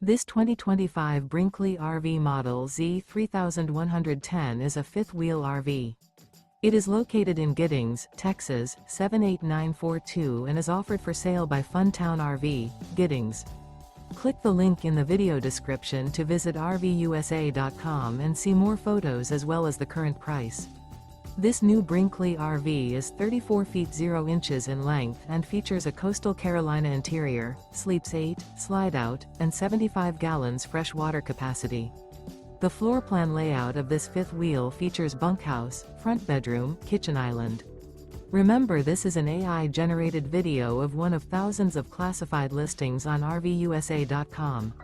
This 2025 Brinkley RV Model Z 3110 is a fifth-wheel RV. It is located in Giddings, Texas, 78942 and is offered for sale by Funtown RV, Giddings. Click the link in the video description to visit RVUSA.com and see more photos as well as the current price. This new Brinkley RV is 34 feet 0 inches in length and features a coastal Carolina interior, sleeps 8, slide-out, and 75 gallons fresh water capacity. The floor plan layout of this fifth wheel features bunkhouse, front bedroom, kitchen island. Remember, this is an AI-generated video of one of thousands of classified listings on RVUSA.com.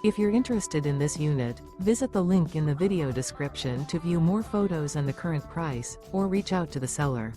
If you're interested in this unit, visit the link in the video description to view more photos and the current price, or reach out to the seller.